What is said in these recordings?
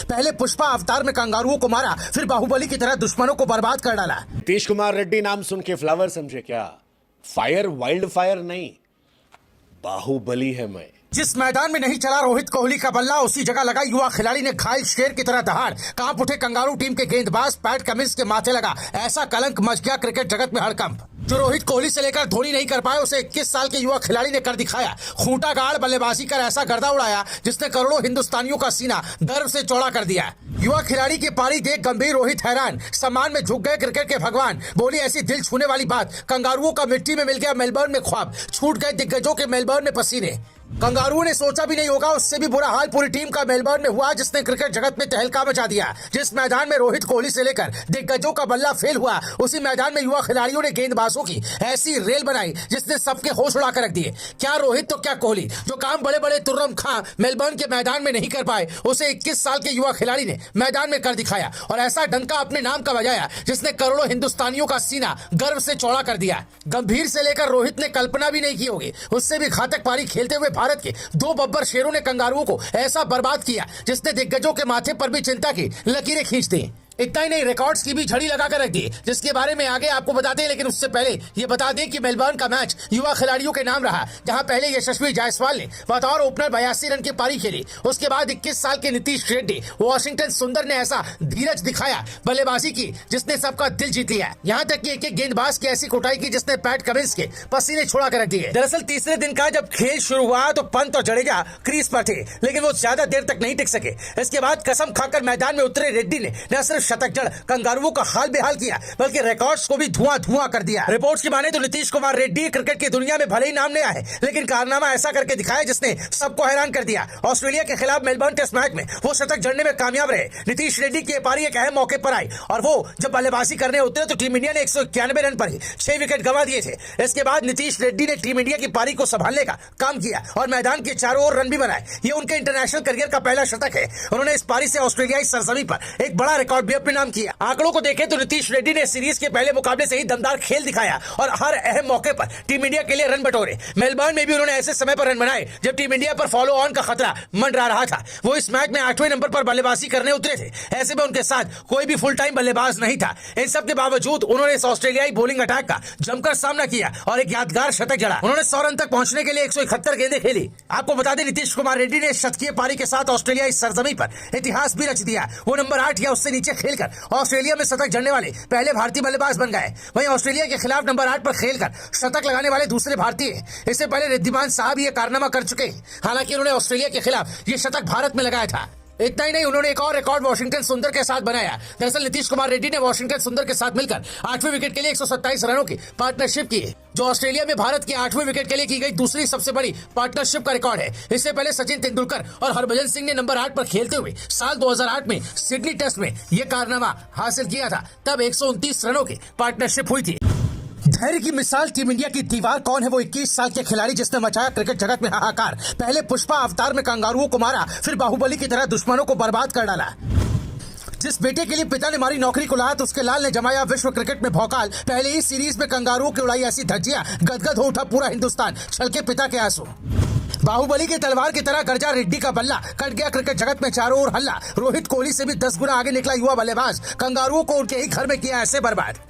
पहले पुष्पा अवतार में कंगारुओं को मारा, फिर बाहुबली की तरह दुश्मनों को बर्बाद कर डाला। नीतीश कुमार रेड्डी नाम सुन के फ्लावर समझे क्या? फायर वाइल्ड फायर नहीं, बाहुबली है मैं। जिस मैदान में नहीं चला रोहित कोहली का बल्ला, उसी जगह लगा युवा खिलाड़ी ने घायल शेर की तरह दहाड़। कांप उठे कंगारू टीम के गेंदबाज पैट कमिंस के माथे लगा। ऐसा कलंक मच गया क्रिकेट जगत में हड़कंप। जो रोहित कोहली से लेकर धोनी नहीं कर पाए, उसे 21 साल के युवा खिलाड़ी ने कर दिखाया। खूंटा गाड़ बल्लेबाजी कर ऐसा गर्दा उड़ाया जिसने करोड़ों हिंदुस्तानियों का सीना गर्व से चौड़ा कर दिया। युवा खिलाड़ी की पारी देख गंभीर रोहित हैरान, सम्मान में झुक गए क्रिकेट के भगवान। बोली ऐसी दिल छूने वाली बात, कंगारुओं का मिट्टी में मिल गया मेलबर्न में ख्वाब, छूट गए दिग्गजों के मेलबर्न में पसीने। कंगारुओं ने सोचा भी नहीं होगा, उससे भी बुरा हाल पूरी टीम का मेलबर्न में हुआ, जिसने क्रिकेट जगत में तहलका मचा दिया। जिस मैदान में रोहित कोहली से लेकर दिग्गजों का बल्ला फेल हुआ, उसी मैदान में युवा खिलाड़ियों ने गेंदबाजों की ऐसी रेल बनाई जिसने सबके होश उड़ा कर रख दिए। क्या रोहित तो क्या कोहली, जो काम बड़े बड़े तुर्रम खां मेलबर्न के मैदान में नहीं कर पाए, उसे 21 साल के युवा खिलाड़ी ने मैदान में कर दिखाया और ऐसा डंका अपने नाम का बजाया जिसने करोड़ों हिंदुस्तानियों का सीना गर्व से चौड़ा कर दिया। गंभीर से लेकर रोहित ने कल्पना भी नहीं की होगी, उससे भी घातक पारी खेलते हुए भारत के 2 बब्बर शेरों ने कंगारुओं को ऐसा बर्बाद किया जिसने दिग्गजों के माथे पर भी चिंता की लकीरें खींच दी। इतना ही नहीं, रिकॉर्ड्स की भी झड़ी लगाकर रख दी, जिसके बारे में आगे आपको बताते हैं। लेकिन उससे पहले ये बता दें कि मेलबर्न का मैच युवा खिलाड़ियों के नाम रहा, जहां पहले यशस्वी जायसवाल ने बतौर ओपनर 82 रन की पारी खेली। उसके बाद 21 साल के नीतीश रेड्डी, वॉशिंगटन सुंदर ने ऐसा धीरज दिखाया, बल्लेबाजी की जिसने सबका दिल जीत लिया। यहाँ तक कि एक गेंदबाज की ऐसी कुटाई की जिसने पैट कमिंस के पसीने छुड़ा कर रख दिए। दरअसल तीसरे दिन का जब खेल शुरू हुआ तो पंत और जडेजा क्रीज पर थे, लेकिन वो ज्यादा देर तक नहीं टिक सके। इसके बाद कसम खाकर मैदान में उतरे रेड्डी ने न सिर्फ शतक जड़ कंगारुओं का हाल बेहाल किया, बल्कि रिकॉर्ड्स को भी धुआं धुआं कर दिया। रिपोर्ट्स की माने तो नीतीश कुमार रेड्डी क्रिकेट की दुनिया में भले ही नाम लिया है, लेकिन कारनामा ऐसा करके दिखाया जिसने सबको हैरान कर दिया। ऑस्ट्रेलिया के खिलाफ मेलबर्न टेस्ट मैच में वो शतक जड़ने में कामयाब रहे। नीतीश रेड्डी की पारी एक अहम मौके पर आई और वो जब बल्लेबाजी करने उतरे तो टीम इंडिया ने 191 रन पर ही 6 विकेट गंवा दिए थे। इसके बाद नीतीश रेड्डी ने टीम इंडिया की पारी को संभालने का काम किया और मैदान के चारों ओर रन भी बनाए। ये उनके इंटरनेशनल करियर का पहला शतक है। उन्होंने इस पारी से ऑस्ट्रेलियाई सरजमीं पर एक बड़ा रिकॉर्ड भी अपने नाम किया। आंकड़ों को देखें तो नीतीश रेड्डी ने सीरीज के पहले मुकाबले से ही दमदार खेल दिखाया और हर अहम मौके पर टीम इंडिया के लिए रन बटोरे। मेलबर्न में भी उन्होंने ऐसे समय पर रन बनाए जब टीम इंडिया पर फॉलो ऑन का खतरा मंडरा रहा था। वो इस मैच में 8वें नंबर पर बल्लेबाजी करने उतरे थे। ऐसे में उनके साथ कोई भी फुल टाइम बल्लेबाज नहीं था। इन सब के बावजूद उन्होंने इस ऑस्ट्रेलियाई बॉलिंग अटैक का जमकर सामना किया और एक यादगार शतक जड़ा। उन्होंने 100 रन तक पहुंचने के लिए 171 गेंदें खेली। आपको बता दें, नीतीश कुमार रेड्डी ने शतकीय पारी के साथ ऑस्ट्रेलियाई सरजमीं पर इतिहास भी रच दिया। वो नंबर 8 या उससे नीचे खेलकर ऑस्ट्रेलिया में शतक जड़ने वाले पहले भारतीय बल्लेबाज बन गए। वहीं ऑस्ट्रेलिया के खिलाफ नंबर 8 पर खेलकर शतक लगाने वाले दूसरे भारतीय। इससे पहले रिद्धिमान साहब ये कारनामा कर चुके, हालांकि उन्होंने ऑस्ट्रेलिया के खिलाफ ये शतक भारत में लगाया था। इतना ही नहीं, उन्होंने एक और रिकॉर्ड वॉशिंगटन सुंदर के साथ बनाया। दरअसल नीतीश कुमार रेड्डी ने वॉशिंगटन सुंदर के साथ मिलकर 8वें विकेट के लिए 127 रनों की पार्टनरशिप की, जो ऑस्ट्रेलिया में भारत के 8वें विकेट के लिए की गई दूसरी सबसे बड़ी पार्टनरशिप का रिकॉर्ड है। इससे पहले सचिन तेंदुलकर और हरभजन सिंह ने नंबर 8 पर खेलते हुए साल 2008 में सिडनी टेस्ट में यह कारनामा हासिल किया था। तब 129 रनों की पार्टनरशिप हुई थी। धैर्य की मिसाल टीम इंडिया की दीवार कौन है? वो 21 साल के खिलाड़ी जिसने मचाया क्रिकेट जगत में हाहाकार। पहले पुष्पा अवतार में कंगारुओं को मारा, फिर बाहुबली की तरह दुश्मनों को बर्बाद कर डाला। जिस बेटे के लिए पिता ने मारी नौकरी को लात, उसके लाल ने जमाया विश्व क्रिकेट में भौकाल। पहले ही सीरीज में कंगारुओं की उड़ाई ऐसी धज्जियां, गदगद हो उठा पूरा हिंदुस्तान, छलके पिता के आंसू। बाहुबली के तलवार की तरह गर्जा रेड्डी का बल्ला, कट गया क्रिकेट जगत में चारों ओर हल्ला। रोहित कोहली से भी 10 गुना आगे निकला युवा बल्लेबाज, कंगारुओं को उनके ही घर में किया ऐसे बर्बाद।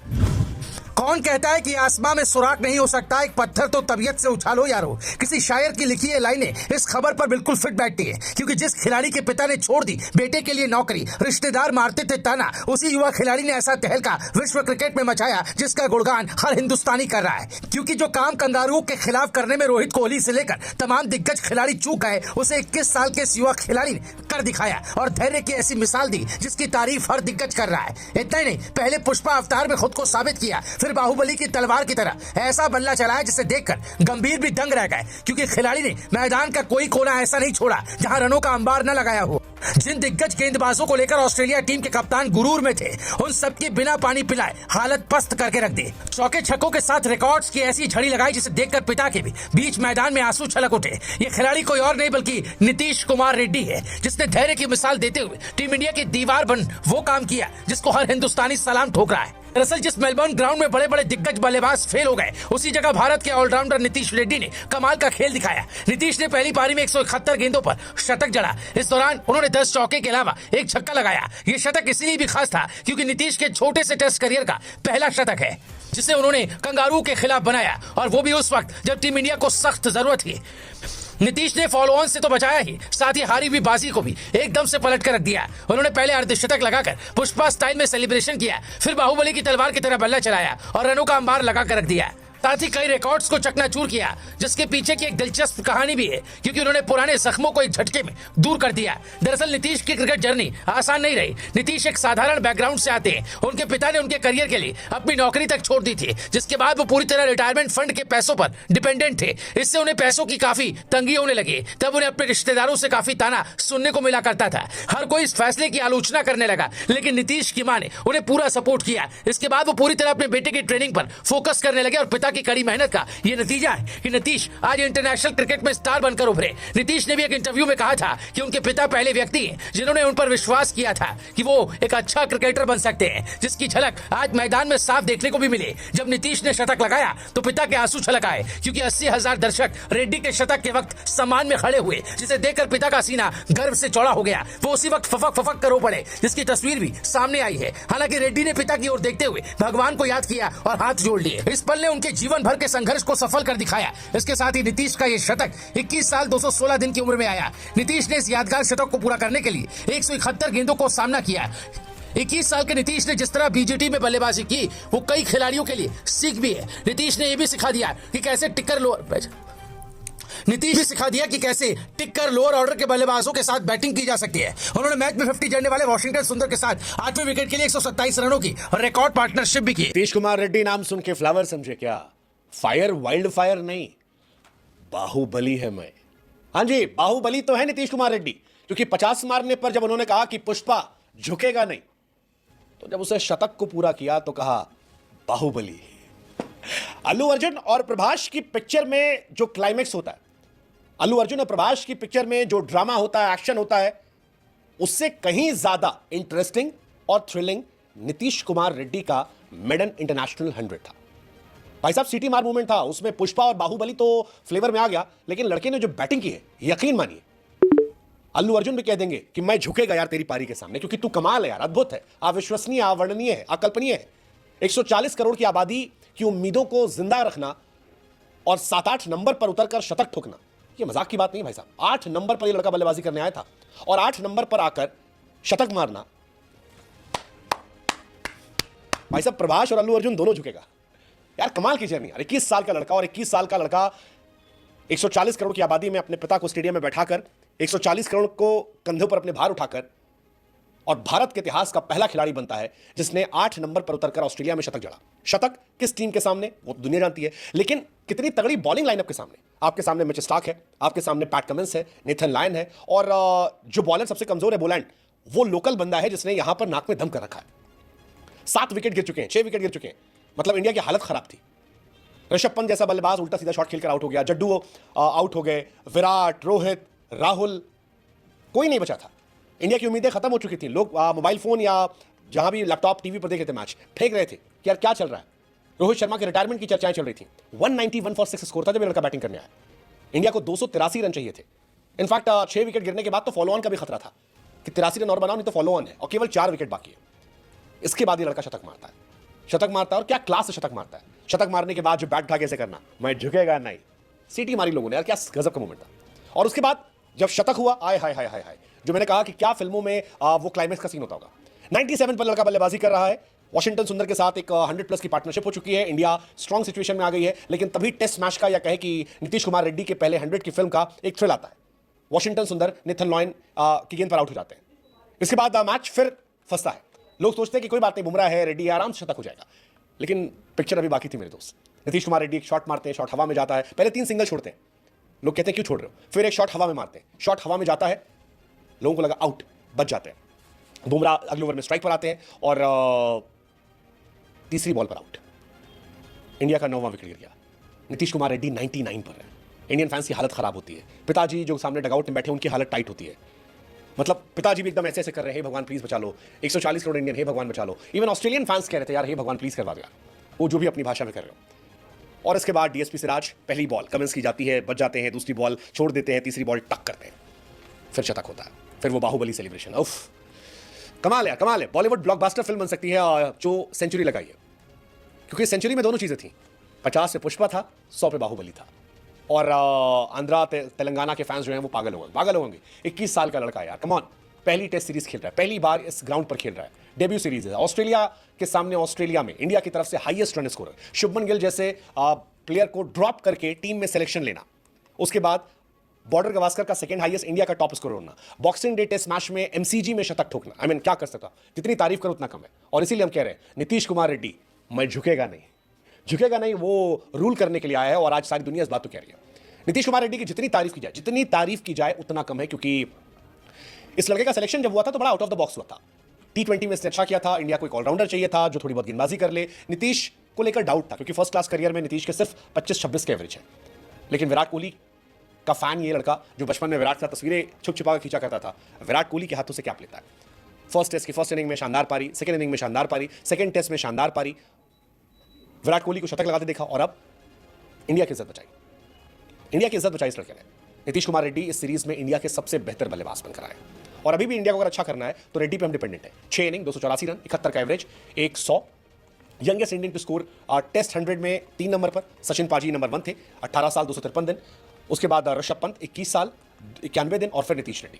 कौन कहता है कि आसमां में सुराख नहीं हो सकता? एक पत्थर तो तबीयत से उछालो यारो। किसी शायर की लिखी ये लाइनें इस खबर पर बिल्कुल फिट बैठती है, क्योंकि जिस खिलाड़ी के पिता ने छोड़ दी बेटे के लिए नौकरी, रिश्तेदार मारते थे ताना, उसी युवा खिलाड़ी ने ऐसा तहलका विश्व क्रिकेट में मचाया जिसका गुणगान हर हिंदुस्तानी कर रहा है। क्योंकि जो काम कंगारुओं के खिलाफ करने में रोहित कोहली से लेकर तमाम दिग्गज खिलाड़ी चूक गए, उसे 21 साल के इस युवा खिलाड़ी ने कर दिखाया और धैर्य की ऐसी मिसाल दी जिसकी तारीफ हर दिग्गज कर रहा है। इतना ही नहीं, पहले पुष्पा अवतार में खुद को साबित किया, फिर बाहुबली की तलवार की तरह ऐसा बल्ला चलाया जिसे देखकर गंभीर भी दंग रह गए, क्योंकि खिलाड़ी ने मैदान का कोई कोना ऐसा नहीं छोड़ा जहां रनों का अंबार न लगाया हो। जिन दिग्गज गेंदबाजों को लेकर ऑस्ट्रेलिया टीम के कप्तान गुरूर में थे, उन सबकी बिना पानी पिलाए हालत पस्त करके रख दी। चौके छक्कों के साथ रिकॉर्ड्स की ऐसी झड़ी लगाई जिसे देखकर पिता के भी बीच मैदान में आंसू छलक उठे। ये खिलाड़ी कोई और नहीं बल्कि नीतीश कुमार रेड्डी है, जिसने धैर्य की मिसाल देते हुए टीम इंडिया की दीवार बन वो काम किया जिसको हर हिंदुस्तानी सलाम ठोक रहा है। दरअसल जिस मेलबर्न ग्राउंड में बड़े बड़े दिग्गज बल्लेबाज फेल हो गए, उसी जगह भारत के ऑलराउंडर नीतीश रेड्डी ने कमाल का खेल दिखाया। नीतीश ने पहली पारी में 171 गेंदों पर शतक जड़ा। इस दौरान उन्होंने 10 चौके के अलावा एक छक्का लगाया। ये शतक इसलिए भी खास था क्योंकि नीतीश के छोटे से टेस्ट करियर का पहला शतक है, जिसे उन्होंने कंगारू के खिलाफ बनाया, और वो भी उस वक्त जब टीम इंडिया को सख्त जरूरत थी। नीतीश ने फॉलो ऑन से तो बचाया ही, साथ ही हारी हुई बाजी को भी एकदम से पलट कर रख दिया। उन्होंने पहले अर्धशतक लगाकर पुष्पा स्टाइल में सेलिब्रेशन किया, फिर बाहुबली की तलवार की तरह बल्ला चलाया और रनों का अंबार लगाकर रख दिया। साथ ही कई रिकॉर्ड्स को चकनाचूर किया, जिसके पीछे की एक दिलचस्प कहानी भी है, क्योंकि उन्होंने पुराने जख्मों को एक झटके में दूर कर दिया। दरअसल नीतीश की क्रिकेट जर्नी आसान नहीं रही। नीतीश एक साधारण बैकग्राउंड से आते हैं। उनके पिता ने उनके करियर के लिए अपनी नौकरी तक छोड़ दी थी, जिसके बाद वो पूरी तरह रिटायरमेंट फंड के पैसों पर डिपेंडेंट थे। इससे उन्हें पैसों की काफी तंगी होने लगी। तब उन्हें अपने रिश्तेदारों से काफी ताना सुनने को मिला करता था। हर कोई इस फैसले की आलोचना करने लगा, लेकिन नीतीश की मां ने उन्हें पूरा सपोर्ट किया। इसके बाद वो पूरी तरह अपने बेटे की ट्रेनिंग पर फोकस करने लगे, और पिता की कड़ी मेहनत का ये नतीजा है कि नीतीश आज इंटरनेशनल क्रिकेट में स्टार बनकर उभरे। नीतीश ने भी एक इंटरव्यू में कहा था कि उनके पिता पहले व्यक्ति हैं जिन्होंने उन पर विश्वास किया था कि वो एक अच्छा क्रिकेटर बन सकते हैं, जिसकी झलक आज मैदान में साफ देखने को भी मिली। जब नीतीश ने शतक लगाया तो पिता के आंसू छलक आए, क्योंकि 80,000 दर्शक रेड्डी के शतक के वक्त सम्मान में खड़े हुए, जिसे देखकर पिता का सीना गर्व से चौड़ा हो गया। वो उसी वक्त फफक फफक कर रो पड़े, जिसकी तस्वीर भी सामने आई है। हालांकि रेड्डी ने पिता की ओर देखते हुए भगवान को याद किया और हाथ जोड़ लिए। इस पल ने उनके जीवन भर के संघर्ष को सफल कर दिखाया। इसके साथ ही नीतीश का ये शतक 21 साल 216 दिन की उम्र में आया। नीतीश ने इस यादगार शतक को पूरा करने के लिए 171 गेंदों को सामना किया। 21 साल के नीतीश ने जिस तरह बीजीटी में बल्लेबाजी की, वो कई खिलाड़ियों के लिए सीख भी है। नीतीश ने यह भी सिखा दिया कि कैसे टिक कर लोअर ऑर्डर के बल्लेबाजों के साथ बैटिंग की जा सकती है। उन्होंने मैच में 50 जड़ने वाले वॉशिंगटन सुंदर के साथ 8वें विकेट के लिए 127 रनों की रिकॉर्ड पार्टनरशिप भी की। नीतीश कुमार रेड्डी नाम सुन के फ्लावर समझे क्या? फायर वाइल्ड फायर नहीं, बाहुबली है मैं। हाँ जी, बाहुबली तो है नीतीश कुमार रेड्डी, क्योंकि 50 मारने पर जब उन्होंने कहा कि पुष्पा झुकेगा नहीं, तो जब उसे शतक को पूरा किया तो कहा बाहुबली। अल्लू अर्जुन और प्रभास की पिक्चर में जो क्लाइमेक्स होता है, अल्लू अर्जुन और प्रभास की पिक्चर में जो ड्रामा होता है, एक्शन होता है, उससे कहीं ज्यादा इंटरेस्टिंग और थ्रिलिंग नीतीश कुमार रेड्डी का मेडन इंटरनेशनल 100 था। भाई साहब, सिटी मार मूवमेंट था, उसमें पुष्पा और बाहुबली तो फ्लेवर में आ गया, लेकिन लड़के ने जो बैटिंग की है, यकीन मानिए अल्लू अर्जुन भी कह देंगे कि मैं झुकेगा यार तेरी पारी के सामने, क्योंकि तू कमाल है यार, अद्भुत है, अविश्वसनीय, अवर्णनीय है, अकल्पनीय है। 140 करोड़ की आबादी की उम्मीदों को जिंदा रखना और 7-8 नंबर पर उतरकर शतक ठोकना, ये मजाक की बात नहीं भाई साहब। 8 नंबर पर ये लड़का बल्लेबाजी करने आया था, और 8 नंबर पर आकर शतक मारना, भाई साहब प्रभास और अल्लू अर्जुन दोनों झुकेगा यार। कमाल की जर्नी यार। 21 साल का लड़का, और 21 साल का लड़का 140 करोड़ की आबादी में अपने पिता को स्टेडियम में बैठाकर 140 करोड़ को कंधों पर अपने भार उठाकर, और भारत के इतिहास का पहला खिलाड़ी बनता है जिसने 8 नंबर पर उतरकर ऑस्ट्रेलिया में शतक जड़ा। शतक किस टीम के सामने वो दुनिया जानती है, लेकिन कितनी तगड़ी बॉलिंग लाइनअप के सामने। आपके सामने मिचेल स्टार्क है, आपके सामने पैट कमिंस है, नेथन लायन है, और जो बॉलर सबसे कमजोर है बोलैंड, वो लोकल बंदा है जिसने यहां पर नाक में दम कर रखा है। 7 विकेट गिर चुके हैं, 6 विकेट गिर चुके हैं, मतलब इंडिया की हालत खराब थी। ऋषभ पंत जैसा बल्लेबाज उल्टा सीधा शॉट खेलकर आउट हो गया, जड्डू आउट हो गए, विराट, रोहित, राहुल, कोई नहीं बचा था। इंडिया की उम्मीदें खत्म हो चुकी थी। लोग मोबाइल फोन या जहां भी लैपटॉप टीवी पर देख रहे थे, मैच फेंक रहे थे कि यार क्या चल रहा है। रोहित शर्मा के रिटायरमेंट की चर्चाएं चल रही थी। 191 फॉर 6 स्कोर था जब ये लड़का बैटिंग करने आया। इंडिया को 283 रन चाहिए थे। इनफैक्ट 6 विकेट गिरने के बाद तो फॉलो ऑन का भी खतरा था कि 83 रन और बनाओ, नहीं तो फॉलो ऑन है, और केवल 4 विकेट बाकी है। इसके बाद ये लड़का शतक मारता है, और क्या क्लास से शतक मारता है। शतक मारने के बाद जो बैट उठा कैसे करना, मैं झुकेगा नहीं, सीटी मारी लोगों ने यार, क्या गजब का मोमेंट था। और उसके बाद जब शतक हुआ, आय हाय हाय हाय हाय, जो मैंने कहा कि क्या फिल्मों में वो क्लाइमेक्स का सीन होता होगा। 97 पर लड़का बल्लेबाजी कर रहा है, वॉशिंगटन सुंदर के साथ एक 100+ की पार्टनरशिप हो चुकी है। इंडिया स्ट्रॉन्ग सिचुएशन में आ गई है, लेकिन तभी टेस्ट मैच का, या कहे कि नीतीश कुमार रेड्डी के पहले 100 की फिल्म का एक थ्रिल आता है। वॉशिंगटन सुंदर नेथन लॉयन की गेंद पर आउट हो जाते हैं। इसके बाद मैच फिर फंसता है। लोग सोचते हैं कि कोई बात नहीं, बुमराह है, रेड्डी आराम से शतक हो जाएगा, लेकिन पिक्चर अभी बाकी थी मेरे दोस्त। नीतीश कुमार रेड्डी एक शॉट मारते हैं, शॉट हवा में जाता है, पहले 3 सिंगल छोड़ते हैं, लोग कहते हैं क्यों छोड़ रहे हो, फिर एक शॉट हवा में मारते हैं, शॉट हवा में जाता है, लोगों को लगा आउट, बच जाते हैं। बुमराह अगले ओवर में स्ट्राइक पर आते हैं और तीसरी बॉल पर आउट। इंडिया का 9वां विकेट गिर गया। नीतीश कुमार रेड्डी 99 पर है। इंडियन फैंस की हालत खराब होती है। पिताजी जो सामने डगआउट में बैठे उनकी हालत टाइट होती है। मतलब पिताजी भी एकदम ऐसे ऐसे कर रहे हैं, हे भगवान प्लीज बचा लो, 140 करोड़ इंडियन, हे भगवान बचा लो। इवन ऑस्ट्रेलियन फैंस कह रहे थे यार हे भगवान प्लीज करवा दो यार, वो जो भी अपनी भाषा में कर रहे हो। और इसके बाद डीएसपी सिराज, पहली बॉल कमेंस की जाती है, बच जाते हैं, दूसरी बॉल छोड़ देते हैं, तीसरी बॉल टक करते हैं, फिर शतक होता है, फिर वो बाहुबली सेलिब्रेशन। उफ, कमाल है, कमाल है। बॉलीवुड ब्लॉकबस्टर फिल्म बन सकती है जो सेंचुरी लगाई है, क्योंकि सेंचुरी में दोनों चीजें थी, 50 पे पुष्पा था, 100 पे बाहुबली था। और आंध्रा तेलंगाना के फैंस जो हैं वो पागल होंगे। 21 साल का लड़का है यार, कम ऑन, पहली टेस्ट सीरीज खेल रहा है, पहली बार इस ग्राउंड पर खेल रहा है, डेब्यू सीरीज है ऑस्ट्रेलिया के सामने, ऑस्ट्रेलिया में इंडिया की तरफ से highest run scorer Shubman Gill जैसे प्लेयर को ड्रॉप करके टीम में सिलेक्शन लेना, उसके बाद बॉर्डर गवास्कर का सेकंड हाईएस्ट इंडिया का टॉप स्कोरर होना, बॉक्सिंग डे टेस्ट मैच में एमसीजी में शतक ठोकना, आई मीन क्या कर सकता, जितनी तारीफ करो उतना कम है। और इसीलिए हम कह रहे हैं नीतीश कुमार रेड्डी मैं झुकेगा नहीं, वो रूल करने के लिए आया है, और आज सारी दुनिया इस बात को कह रही है। नीतीश कुमार रेड्डी की जितनी तारीफ की जाए उतना कम है, क्योंकि इस लड़के का सिलेक्शन जब हुआ था तो बड़ा आउट ऑफ द बॉक्स हुआ था। T20 में इसने अच्छा किया था, इंडिया को एक ऑलराउंडर चाहिए था जो थोड़ी बहुत गेंदबाजी कर ले। नीतीश को लेकर डाउट था, क्योंकि फर्स्ट क्लास करियर में नीतीश के सिर्फ 25-26 के एवरेज है, लेकिन विराट कोहली का फैन ये लड़का जो बचपन में विराट के साथ तस्वीरें छुप छुपा कर खींचा करता था, विराट कोहली के हाथों से कैप लेता है। फर्स्ट टेस्ट की फर्स्ट इनिंग में शानदार पारी, सेकंड इनिंग में शानदार पारी, सेकंड टेस्ट में शानदार पारी, विराट कोहली को शतक लगाते देखा, और अब इंडिया की इज्जत बचाई इस लड़के ने। नीतीश कुमार रेड्डी इस सीरीज में इंडिया के सबसे बेहतर बल्लेबाज बनकर आए, और अभी भी इंडिया को अगर अच्छा करना है तो रेड्डी पे हम डिपेंडेंट है। 6 इनिंग 284 रन, 71 का average, 100, youngest Indian to score test 100 में 3 नंबर पर सचिन पाजी नंबर 1 थे, 18 साल 253 दिन, उसके बाद ऋषभ पंत 21 साल 91 दिन, और फिर नीतीश रेड्डी।